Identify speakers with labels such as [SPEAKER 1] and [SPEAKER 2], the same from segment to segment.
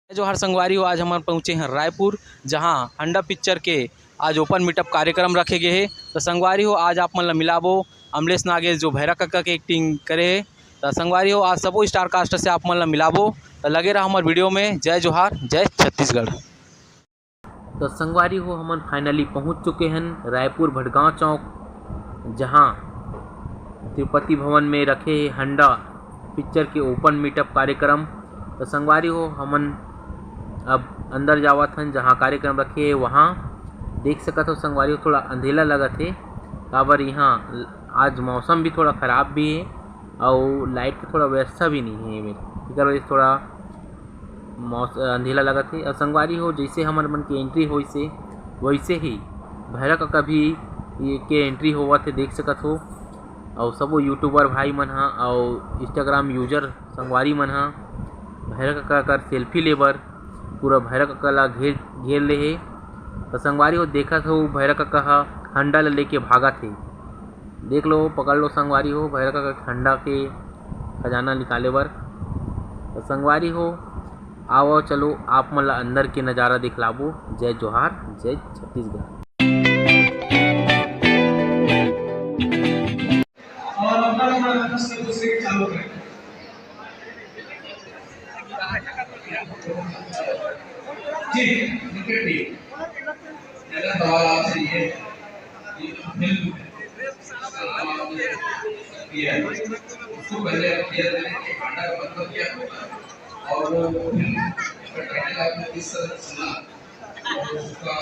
[SPEAKER 1] जो हर संगवारी हो, आज हम पहुँचे हैं रायपुर, जहां हंडा पिक्चर के आज ओपन मीटअप कार्यक्रम रखे गए हैं। तो संगवारी हो, आज आप मन मिलाबो अमलेश नागेश जो भैरा कक्का के एक्टिंग करे है। तो संगवारी हो, आज सबो स्टार कास्ट से आप मन मिलाबो। तो लगे रहा हमारे वीडियो में। जय जोहार, जय छत्तीसगढ़। तो संगवारी हो, हम फाइनली पहुंच चुके हैं रायपुर भटगांव चौक, जहां तिरुपति भवन में रखे हंडा पिक्चर के ओपन मीटअप कार्यक्रम। तो संगवारी हो, हमन अब अंदर जावत हन जहाँ कार्यक्रम रखे है। वहाँ देख सकत हो संगवारी हो, थोड़ा अंधेला लगत है काबर यहाँ आज मौसम भी थोड़ा ख़राब भी है और लाइट का थोड़ा व्यवस्था भी नहीं है। इधर वजह से थोड़ा अंधेला लगत है। और संगवारी हो, जैसे हमारे मन की एंट्री हो से वैसे ही भैरा का भी ये के एंट्री होवत है, देख सकत हो। और सबो यूट्यूबर भाई मन हा और इंस्टाग्राम यूजर संगवारी मन हा भैरा कक्का कर सेल्फी लेबर पूरा भैरा कक्का ला घेर ले है। तो संगवारी हो, देखा हो भैरा कक्का हा हंडा ले लेके भागा थे। देख लो, पकड़ लो संगवारी हो, भैरा कक्का हंडा के खजाना निकाले बर। तो संगवारी हो, आओ चलो आप मन ला अंदर के नज़ारा दिखलाबो। जय जोहार, जय छत्तीसगढ़। और अपना दूसरे के चालू करें। जी निकटी मेरा सवाल आपसे ये फिल्म उसको पहले क्लियर करें कि भांडा का मतलब क्या होगा और वो फिल्म का टाइटल आपने किस तरह सुना और उसका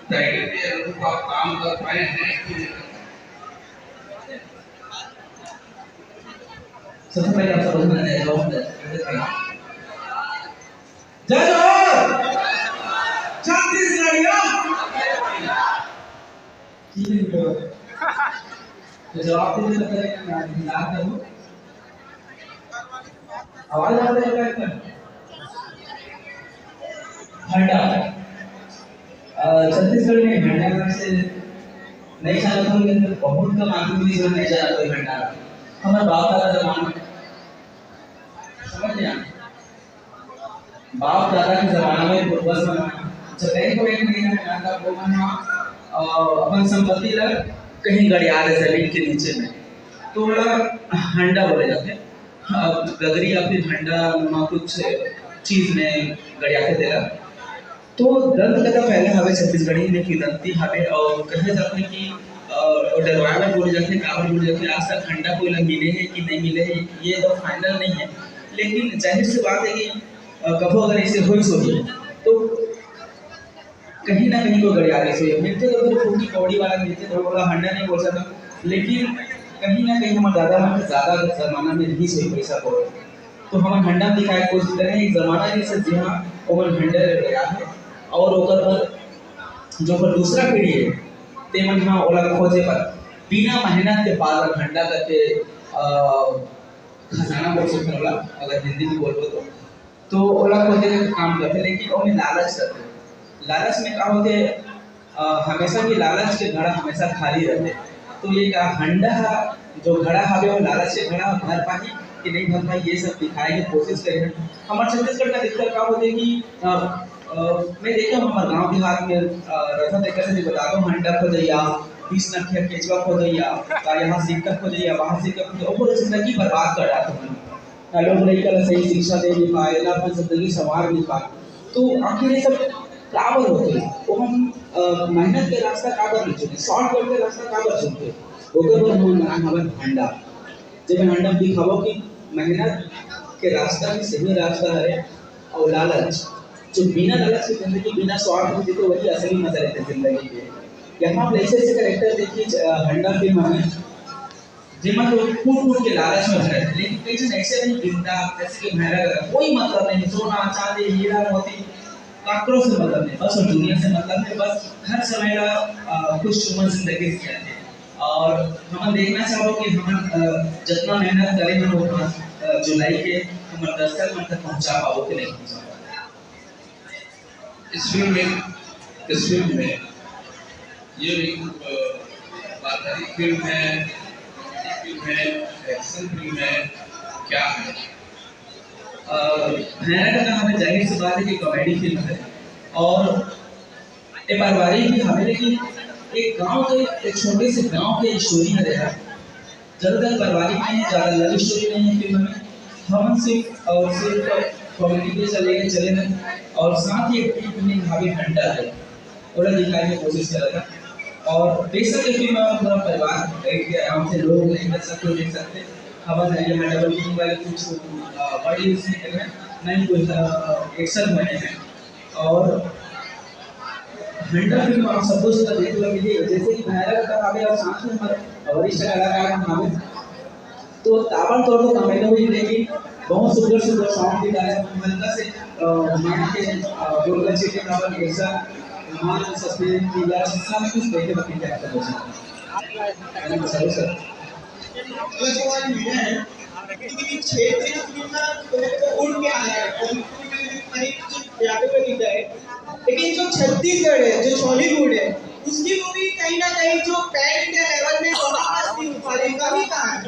[SPEAKER 1] टाइटल के अनुरूप आप काम कर पाए हैं कि नहीं। सबसे पहले आप सब मैंने जवाब दिया। जय जोहार छत्तीसगढ़िया। तो जवाब देने से पहले मैं इंतजार करूं। आवाज आ रही है क्या? हंडा छत्तीसगढ़ में हंडा से नहीं जाना था, लेकिन बहुत कम आदमी जो नहीं जाना कोई हंडा। हमारे बाप दादा जमाना समझ नहीं आया। बाप दादा के जमाना में पूर्वज बना जब को एक महीना में आता वो बना अपन संपत्ति ला कहीं गड़िया दे जमीन के नीचे में, तो बड़ा हंडा बोले जाते। गगरी या फिर हंडा नुमा कुछ चीज में गड़िया के देला। तो दंत कथा पहले हवे छत्तीसगढ़ी में की दंती हवे और कहे जाते कि डरवाया में बोले जाते, काबर बोले जाते। आज तक हंडा कोई लग मिले है कि नहीं मिले है ये तो फाइनल नहीं है, लेकिन जाहिर सी बात है कि कभो अगर ऐसे हो तो कहीं ना कहीं को गड़ियारे से मिलते तो छोटी कौड़ी वाला मिलते तो बोला हंडा नहीं बोल सकता, लेकिन कहीं ना कहीं हमारे दादा मन ज़्यादा जमाना में नहीं सही पैसा को तो हम हंडा दिखाए कोशिश करें। जमाना जैसे जहाँ ओवन हंडा गया है और ओकर पर जो पर दूसरा पीढ़ी है ते मन हाँ ओला खोजे पर बिना मेहनत के बाद हंडा करके खजाना बोल सकते होला अगर हिंदी में बोलो तो ओला खोजे के काम करते, लेकिन वो में लालच करते। लालच में क्या होते हमेशा की लालच के घड़ा हमेशा खाली रहते। तो ये का हंडा जो घड़ा हवे वो लालच के घड़ा भर पाई कि नहीं भर पाई, ये सब दिखाने की कोशिश करें। हमारे छत्तीसगढ़ का दिक्कत क्या होते कि मैं देखा हूँ हमारे गाँव देहात में रथा देखा से बता दो हंडा खो जाइया 20 नखिया केचवा खो जाइया यहाँ सिक्का खो जाइया वहाँ सिक्का खो जाइया वो जिंदगी बर्बाद कर डालते हैं। लोग लड़का सही शिक्षा दे नहीं पाए ना अपन जिंदगी संवार नहीं पाए, तो आखिर ये सब काबर होते हैं। वो हम मेहनत के रास्ता काबर नहीं चुके, शॉर्टकट के रास्ता काबर चुके ओकर पर हम ना हवन हंडा जब हंडा दिखावो कि मेहनत के रास्ता भी सही रास्ता है और लालच जो बिना लालच की जिंदगी बिना स्वार्थ में जीते वही असली मजा रहता है जिंदगी के। यहाँ आप ऐसे ऐसे कैरेक्टर देखिए हंडा फिल्म में जिम्मा तो कूट के लालच में भरे, लेकिन कई जन ऐसे नहीं गिरता जैसे कि भैरा कोई मतलब नहीं, सोना चांदी हीरा मोती काकरों से मतलब नहीं, बस दुनिया से मतलब नहीं, बस हर समय का खुश सुमन जिंदगी जिया है। और हम देखना चाहो कि हम जितना मेहनत करें हम उतना जुलाई के हम दर्शक मन तक पहुंचा पाओ कि नहीं पहुंचा पाओ। इस फिल्म में ये फिल्म है एक्शन फिल्म है क्या है।
[SPEAKER 2] भैरव का हमें जाहिर सी बात है कि कॉमेडी फिल्म है और ये पारिवारिक भी हमें, लेकिन एक गांव के एक छोटे से गांव के स्टोरी में रहा। ज़्यादातर पारिवारिक नहीं है, ज़्यादा लव स्टोरी नहीं है फिल्म में। हम सिर्फ और सिर्फ कॉमेडी पे चले हैं और साथ ही एक भाभी हंटर है थोड़ा दिखाने की कोशिश कर रहा था। और बेशक ये फिल्म पूरा परिवार बैठ के आराम से लोग नहीं कर सकते, देख सकते हैं। हमारे यहाँ डबल मीनिंग वाले कुछ बड़ी उसमें नहीं कोई एक्शन बने हैं। और हंटर फिल्म आप सबको देखने को मिली जैसे कि भैरव का हमें और साथ में हमारे वरिष्ठ कलाकार हमें तो ताबड़ तोड़ तो कमेंट हुई, लेकिन बहुत सुंदर सुंदर सॉन्ग भी गाए मलका से मान के दुर्गा जी के नाम ऐसा मान सस्पेंस किया सब कुछ देखे बाकी क्या कर सकते हैं सर
[SPEAKER 3] सवाल ये है कि 6 दिन फिल्म तो उड़ के आया है और कहीं कुछ याद में नहीं है, लेकिन जो छत्तीसगढ़ है जो बॉलीवुड है उसकी मूवी कहीं ना कहीं जो पैन इंडिया लेवल में ब्रॉडकास्ट नहीं हो पा रही, कभी कहाँ है?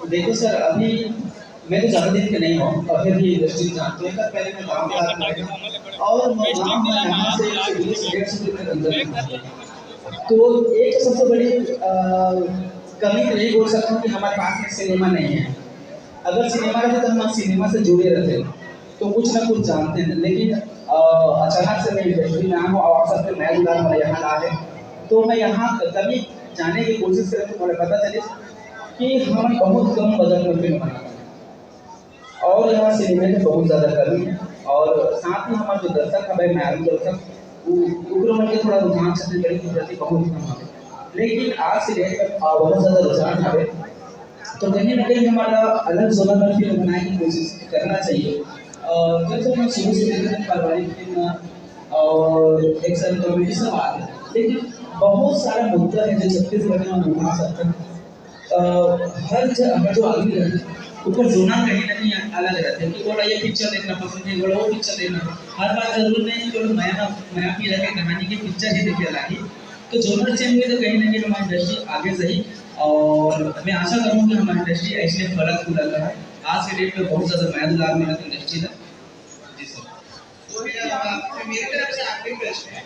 [SPEAKER 2] देखो सर, अभी मैं तो ज़्यादा दिन के नहीं हूँ और फिर भी इंडस्ट्री जानते हैं। पहले मैं गाँव का आदमी और मैं गाँव में यहाँ से 120-150 किलोमीटर अंदर तो एक सबसे बड़ी कमी तो नहीं बोल सकता हूँ कि हमारे पास में सिनेमा नहीं है। अगर सिनेमा रहता तो हम सिनेमा से जुड़े रहते तो कुछ ना कुछ जानते हैं, लेकिन अचानक से मैं इंडस्ट्री में आया हूँ और आप सबके मैं जुड़ा हमारे यहाँ ला है तो मैं यहाँ कभी जाने की कोशिश करें तो मुझे पता चले कि हम बहुत कम बजट में फिल्म बनाते हैं और यहाँ सिनेमा में बहुत ज़्यादा कमी है। और साथ ही हमारे जो दर्शक है भाई मैरिज दर्शक उग्र मन के थोड़ा रुझान छत्तीसगढ़ के प्रति बहुत कम है, लेकिन आज से लेकर बहुत ज़्यादा रुझान है तो कहीं ना कहीं हमारा अलग जोनर में फिल्म बनाने की कोशिश करना चाहिए। जैसे हम शुरू से देखते हैं पारिवारिक फिल्म और एक्शन कॉमेडी सब आते हैं, लेकिन बहुत सारा मुद्दा है जो छत्तीसगढ़ में हम उठा सकते हैं। हर जो आदमी रहते हैं ऊपर जोना कहीं ना कहीं अलग रहते हैं कि बोला ये पिक्चर देखना पसंद है, बोला वो पिक्चर देखना। हर बात जरूर नहीं कि नया पी रखे कहानी की पिक्चर ही देखे लागी, तो जोनर चेंज हुए तो कहीं ना कहीं हमारी इंडस्ट्री आगे सही। और मैं आशा करूँ कि हमारी इंडस्ट्री ऐसे फर्क पूरा रहा है। आज के डेट में बहुत ज़्यादा मैं लाभ मिला था इंडस्ट्री का। जी सर,
[SPEAKER 3] मेरी तरफ से आखिरी प्रश्न है,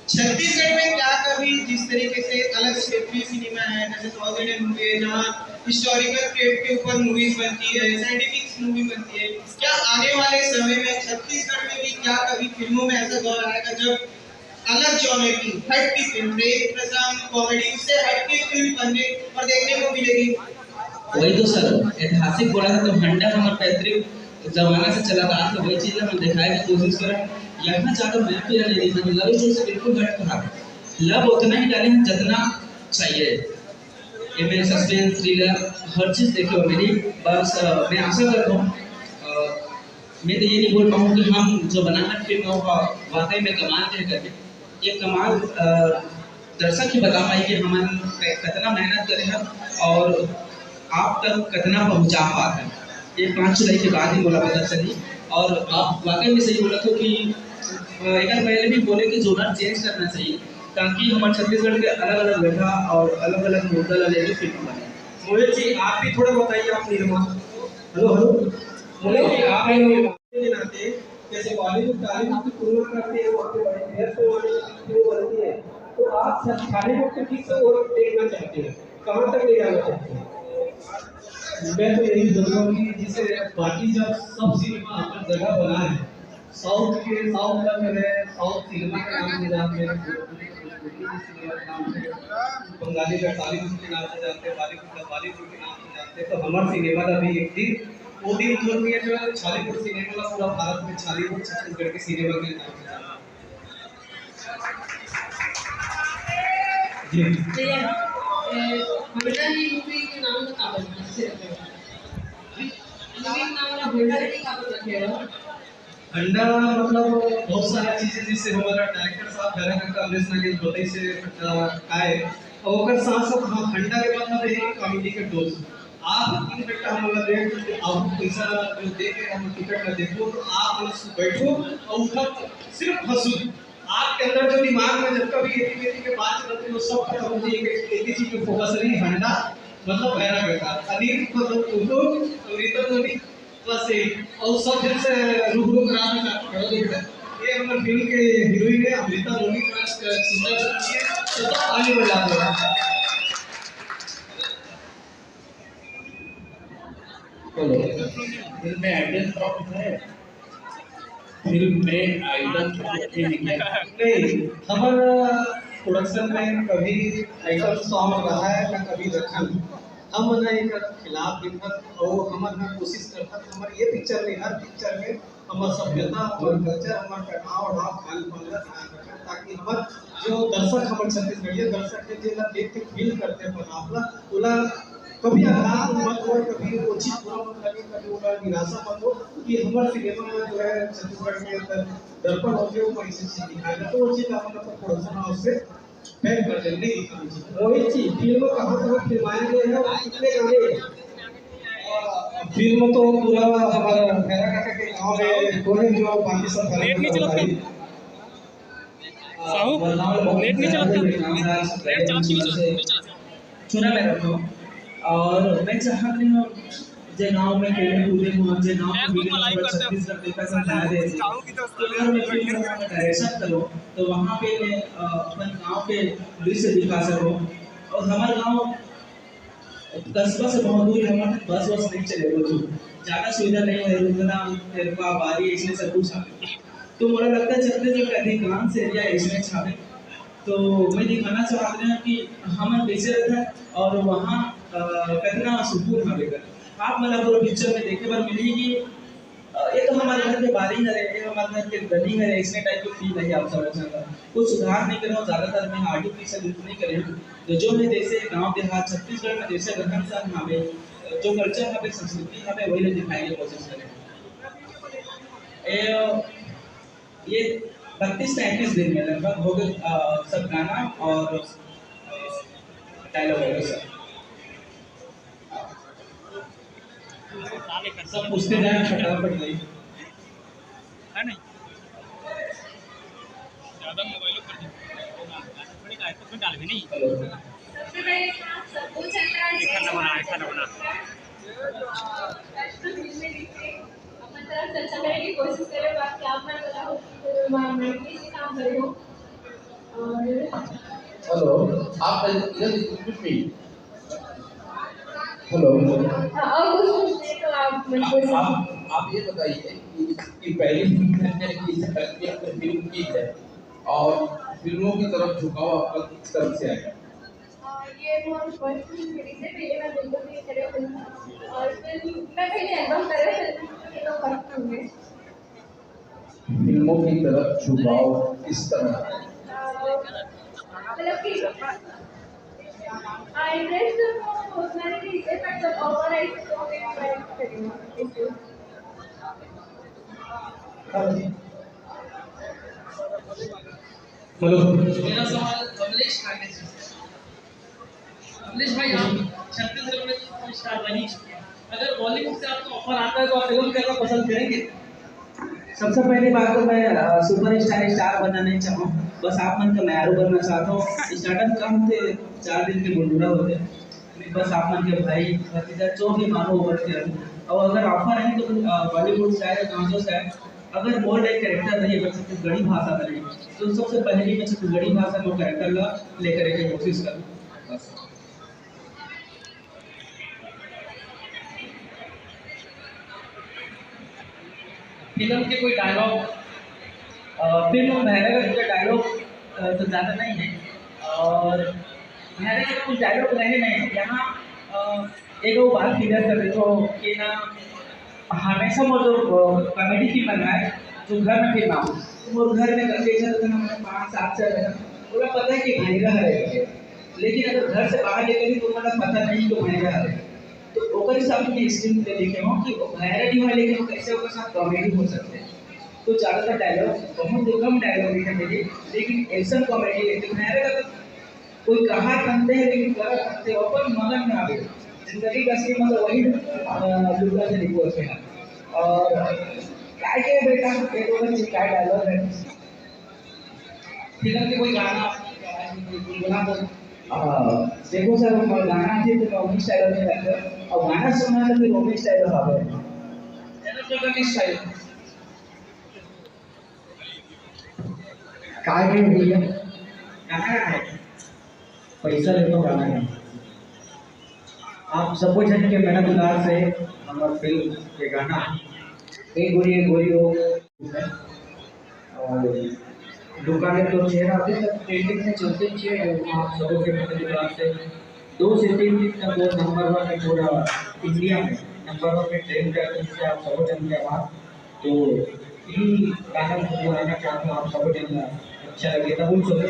[SPEAKER 3] छत्तीसगढ़ में क्या कभी जिस तरीके से अलग क्षेत्रीय सिनेमा है जैसे साउथ इंडियन मूवी है जहाँ हिस्टोरिकल पीरियड के ऊपर मूवीज बनती है, साइंटिफिक मूवी बनती है, क्या आने वाले समय में छत्तीसगढ़ में भी क्या कभी फिल्मों में ऐसा दौर आएगा जब अलग जॉनर की हट की फिल्म, रेप प्रसंग कॉमेडी से हट की फिल्म बनने और देखने को मिलेगी?
[SPEAKER 2] वही तो सर ऐतिहासिक बोला था तो हंडा हमारे पैतृक जमाना से चला था, तो वही चीज़ हम दिखाने की कोशिश करें। यहाँ ज़्यादा मैं तो यार नहीं था, लव स्टोरी से बिल्कुल हट कहा, लव उतना ही डाले हैं जितना चाहिए। ये मेरे सस्पेंस थ्रिलर हर चीज़ देखे हो मेरी। बस मैं आशा करता हूँ, मैं तो ये नहीं बोल पाऊँ कि हम जो बनाकर फिल्म होगा वाकई में कमाल तय करके ये कमाल दर्शक ही बता पाए कि हम कितना मेहनत करें हैं और आप तक कितना पहुँचा पाते हैं। ये 5 जुलाई के बाद ही बोला पता चली और आप वाकई में सही बोला तो कि एक पहले भी बोले कि जोनर चेंज करना चाहिए ताकि हमारे छत्तीसगढ़ के अलग अलग जगह और अलग अलग मुद्दा लेके फिल्म बने।
[SPEAKER 3] मोहित जी आप भी थोड़ा बताइए, आप निर्माण हेलो मोहित जी आप के नाते जैसे बॉलीवुड टॉलीवुड की तुलना करते हैं वहाँ पे बड़े व्यस्त वाली फिल्म बनती है, तो आप बॉलीवुड के किस और देखना चाहते हैं, कहाँ तक ले जाना चाहते हैं?
[SPEAKER 4] मैं तो यही बोलूँगा कि जिसे बाकी जब सब सिनेमा अपनी जगह बना है, साउथ का जो है साउथ सिनेमा का नाम से जानते हैं, बंगाली का टॉलीवुड के नाम से जानते हैं, बॉलीवुड का बॉलीवुड के नाम से जानते हैं, तो हमारे सिनेमा का भी एक दिन वो दिन जो भी है जो छालीवुड सिनेमा का पूरा भारत में छालीवुड छत्तीसगढ़ के सिनेमा के नाम से जानते हैं।
[SPEAKER 5] मूवी के नाम का
[SPEAKER 4] अंडा मतलब बहुत सारी चीजें जिससे हमारा डायरेक्टर साहब घर का अमरीश नागेश बताई से आए और ओकर साथ साथ हम अंडा के मतलब है कॉमेडी के डोज आप 3 घंटा हम लगा दें आप पैसा जो दे के हम टिकट का देखो तो आप बैठो और उठो सिर्फ हंसो, आपके अंदर जो दिमाग में जब कभी ये के बात करते हो सब खत्म हो जाएगा। एक ही चीज पे फोकस रही हंडा मतलब भैरा बेटा अनिल मतलब तुमको अमृता धोनी बस एक और सब दिन से रूबरू कराना चाहता हूँ बेटा ये हमारे फिल्म के हीरोइन है अमृता धोनी बड़ा सुंदर लड़की है तो आगे बढ़ा दो
[SPEAKER 2] बोलो फिल्म में आइडल सॉन्ग है फिल्म में आइडल सॉन्ग है
[SPEAKER 4] नहीं हमारा प्रोडक्शन में कभी आइटम सॉन्ग रहा है ना कभी रखन हम ना एक खिलाफ दिखत और हमार ना कोशिश करता हमार ये पिक्चर में हर पिक्चर में हमार सभ्यता हमार कल्चर हमार पहनाव ओढ़ाव खान पान का ध्यान रखें ताकि हमार जो दर्शक हमारे छत्तीसगढ़िया दर्शक है जिला देख के फील करते हैं आपला उला कभी आघात मत हो कभी उचित बुरा मत लगे कभी उनका निराशा मत हो कि हमारे सिनेमा में जो है छत्तीसगढ़ के अंदर दर्पण होते हो कैसे चीज दिखाएगा तो वो चीज आप मतलब प्रोडक्शन हाउस से पैक कर देंगे वही चीज फिल्म कहाँ कहाँ फिल्माए गए हैं और कितने गाने फिल्म तो पूरा हमारा मेरा काका के गाँव में कोई जो बाकी सब
[SPEAKER 1] नेट नहीं चलता साहू नेट नहीं चलता नेट चलती नहीं चलता
[SPEAKER 2] चुना मैं रखो और मैं चाहती हूँ जे गांव में खेले कूदे हुआ जे गांव में वीडियो में छत्तीसगढ़ देखा समझा दे तो अगर मैं फिल्म में डायरेक्शन करो तो वहाँ पे मैं अपन गांव के दृश्य दिखा सकूँ और हमारे गांव कस्बा से बहुत दूर हमारे बस बस नहीं चले रोज ज़्यादा सुविधा नहीं है रुकना तेरपा बारी इसमें सब कुछ तो मुझे लगता है छत्तीसगढ़ का अधिकांश एरिया इसमें छावे तो मैं दिखाना चाहते हैं कि हम कैसे रहता है और वहाँ कितना सुकून हमें आप मतलब पूरा पिक्चर में देखे पर मिलेगी ये तो हमारे घर के बारी है ये हमारे घर के गली है इसमें टाइप की फील है आप समझ सकते कुछ सुधार नहीं कर रहा हूँ ज़्यादातर मैं आर्टिफिशियल यूज नहीं कर रही हूँ जो है जैसे गांव देहात छत्तीसगढ़ में जैसे रहन सहन हमें जो कल्चर हमें संस्कृति हमें वही दिखाने की कोशिश करें ये 32-33 दिन में लगभग हो गए सब गाना और डायलॉग वगैरह सब पूछते जाए फटाफट नहीं
[SPEAKER 1] है नहीं ज़्यादा मोबाइलों पर थोड़ी का तो डाल भी नहीं
[SPEAKER 5] सबसे पहले सब कुछ चल रहा है
[SPEAKER 1] खाना बना
[SPEAKER 5] अपन तरफ चर्चा करने की कोशिश करें बात क्या अपना बताओ मैं किसी काम कर रही हूँ और
[SPEAKER 2] हेलो आप इधर मी हेलो
[SPEAKER 5] और कुछ पूछते तो आप मुझे
[SPEAKER 2] आप ये बताइए कि पहली फिल्म की है और फिल्मों की तरफ झुकाव आपका किस तरफ से आया
[SPEAKER 5] ये बहुत फर्स्ट मेरी से पहले मैं बिल्कुल नहीं करे फिल्म और फिर मैं पहले एल्बम करे फिल्म तो फर्स्ट होंगे
[SPEAKER 2] फिल्मों की तरफ झुकाव किस तरह
[SPEAKER 5] मतलब कि इंटरेस्ट तो उतना नहीं है बट जब ओवरऑल तो मैं ट्राई करूंगा
[SPEAKER 4] हेलो
[SPEAKER 6] मेरा सवाल कमलेश नागे से कमलेश भाई आप छत्तीसगढ़ में तो स्टार बन ही चुके हैं अगर बॉलीवुड से आपको ऑफर आता है तो आप फिल्म करना पसंद करेंगे
[SPEAKER 2] सबसे पहली बात तो मैं सुपर स्टार बनना नहीं चाहूँ बस आप मन का मैरू बनना चाहता हूँ स्टार्टअप कम थे 4 दिन के मुंडूरा होते बस आप मन के भाई भतीजा जो भी मानो उभर के रहूँ और अगर ऑफर है तो बॉलीवुड से आए गाँव से आए अगर मोर एक कैरेक्टर नहीं बन छत्तीसगढ़ी भाषा में नहीं तो सबसे पहले मैं छत्तीसगढ़ी भाषा में कैरेक्टर ला लेकर के कोशिश करूँ बस
[SPEAKER 6] फिल्म के कोई डायलॉग
[SPEAKER 2] फिल्म मेहरे का डायलॉग तो ज़्यादा नहीं है और मेहरे के कुछ डायलॉग रहे नहीं यहाँ एक वो बात क्लियर कर देता हूँ कि ना हमेशा वो जो कॉमेडी फिल्म बन रहा है जो घर में फिल्म आओ वो घर में करके चलते ना मैंने 5-7 से पूरा पता है कि महंगा है लेकिन अगर घर से बाहर लेकर तो मतलब पता नहीं तो महंगा है तो ओकर हिसाब से स्क्रीन पे लिखे हो कि वैरायटी में लेकिन कैसे ओकर साथ कॉमेडी हो सकते हैं तो ज़्यादातर डायलॉग बहुत कम डायलॉग लिखे मेरे लेकिन एक्शन कॉमेडी लेकिन मेरे कोई कहा करते हैं लेकिन करा करते हो पर मगन में आगे जिंदगी का असली मतलब वही दुर्गा से लिखो उसमें और क्या के बेटा एक ओवर से क्या डायलॉग है
[SPEAKER 6] फिल्म के कोई गाना
[SPEAKER 2] बना दो देखो सर गाना थी तो रोमिंग स्टाइल में करते हैं और गाना सुनना तो फिर रोमिंग स्टाइल में आवे
[SPEAKER 6] स्टाइल
[SPEAKER 2] काय के भैया गाना है पैसा ले तो गाना है आप सब जन के मेहनत गुजार से हमारे फिल्म के गाना एक गोरी हो और दुकान तो चेहरा अभी तक ट्रेंडिंग में चलते हैं आप सबों के मेहनत गुजार से 2 सिटिंग का वो नंबर 1 है पूरा इंडिया में नंबर 1 पे ट्रेंड करते हैं आप सबों जन के आभार तो ये गाना बनाना चाहता हूँ आप सबों जन अच्छा लगे तब सुने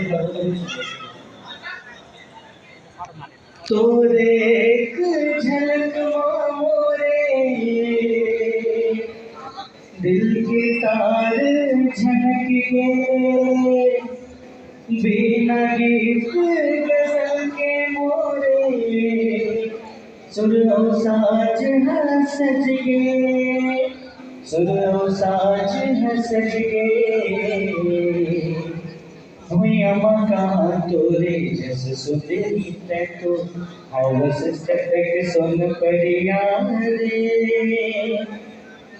[SPEAKER 2] तो एक झलक मोरे दिल के तार झनक गए बिना गीत गजल के मोरे सुनो साज सज गए सुनो साज सज गए हुई मकान तोरे जस सुंदरी तैको हवस तक सुन परिया रे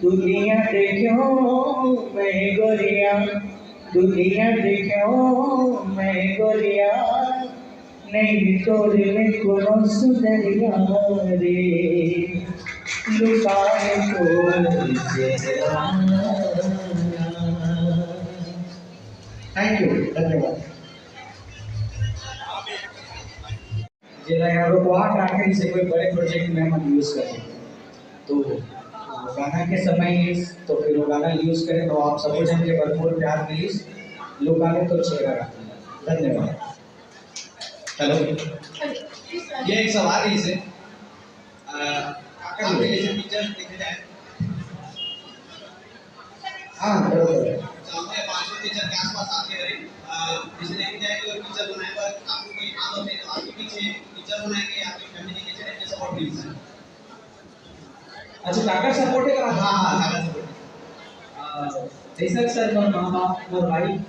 [SPEAKER 2] दुनिया देखो मैं गोरिया दुनिया देखो मैं गोरिया नहीं तोरे में कोनो सुंदरिया रे लुकाए तो चेहरा थैंक यू धन्यवाद जिला यहाँ रुकवाट आखिर से कोई बड़े प्रोजेक्ट में हम यूज़ करें तो गाना के समय तो फिर वो गाना यूज़ करें तो आप सब जन के भरपूर प्यार प्लीज लुकाने तो चेहरा धन्यवाद
[SPEAKER 4] हेलो ये एक सवाल है इसे आपके जैसे टीचर देखे जाए
[SPEAKER 2] हाँ बरोबर
[SPEAKER 3] सामने 500 टीचर के आसपास आते हैं जिसे लेके जाए तो टीचर बनाए पर आपको कोई आदत है तो आपके पीछे टीचर बनाएंगे आपकी फैमिली के चैनल सपोर्ट कीजिए
[SPEAKER 2] अच्छा काका सपोर्ट है
[SPEAKER 3] हाँ हाँ काका सपोर्ट
[SPEAKER 2] जैसा सर मोर माँ बाप मोर भाई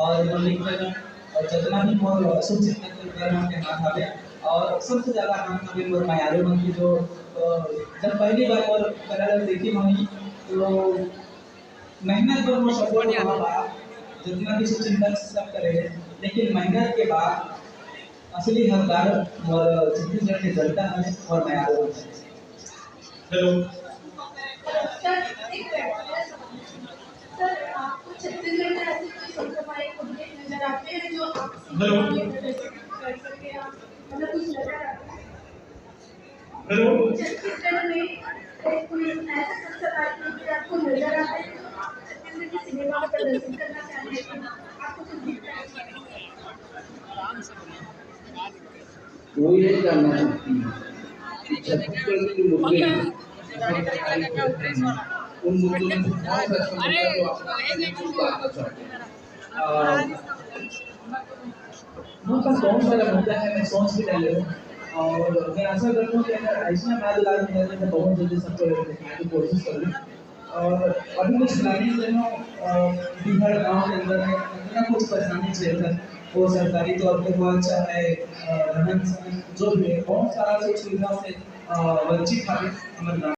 [SPEAKER 2] और मोर मित्र और जितना भी मोर शुभ चिंतन करना के हाथ आवे और सबसे ज्यादा हाथ आवे मोर मायारू मन की जो जब पहली बार मोर कलर देखी मम्मी तो मेहनत पर मोर सपोर्ट माँ बाप जितना भी शुभ चिंतन सब करे लेकिन मेहनत के बाद असली हकदार मोर छत्तीसगढ़ के जनता है और मायारू है
[SPEAKER 4] हेलो
[SPEAKER 5] सर आपको छत्तीसगढ़ में ऐसे कोई संप्रदाय प्रोजेक्ट नजर आते हैं जो आप
[SPEAKER 4] हेलो।
[SPEAKER 5] कर सके आप मतलब कुछ नजर आता है
[SPEAKER 4] हेलो
[SPEAKER 5] छत्तीसगढ़ में कोई ऐसा संप्रदाय प्रोजेक्ट आपको नजर आता है जो आप छत्तीसगढ़ की सिनेमा में प्रदर्शित करना चाहते हैं आपको कुछ दिखता है
[SPEAKER 2] वो ये जानना चाहती है छत्तीसगढ़ के जो मुद्दे हैं उन मुद्दों में कौन सा मुद्दा जो आप बताना चाहते हैं उनका कौन सा मुद्दा है मैं सोच भी डाले हूँ और मैं आशा करता हूँ कि अगर ऐसा मैं दिला मिले तो बहुत जल्दी सबको दिखाने की कोशिश करूँ और अभी कुछ प्लानिंग बिहार गाँव के अंदर है इतना कुछ परेशानी झेलकर वो सरकारी तौर पर वो अच्छा है रहन सहन जो भी है बहुत सारा सुख सुविधाओं से वंचित है हमारे